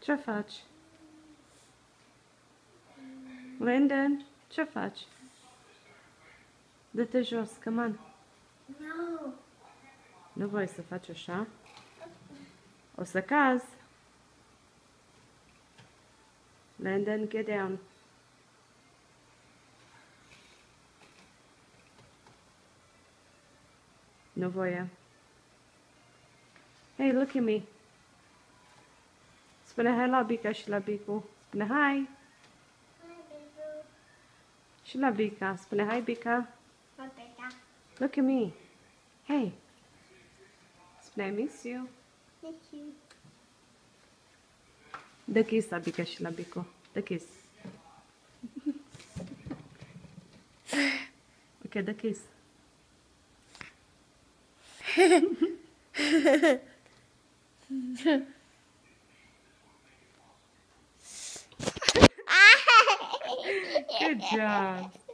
Ce faci? Landon, ce faci? Dă-te jos, come on. No. Nu voi să faci așa. O să cazi. Landon, get down. Nu voie. Hey, look at me. Spune hai la Bica și la Bicu. Spune hai. Și la Bica. Spune hai, Bica. Look at me. Hey. Spune I miss you. Dă kiss la Bica și la Bicu. Dă kiss. Ok, dă kiss. Good job.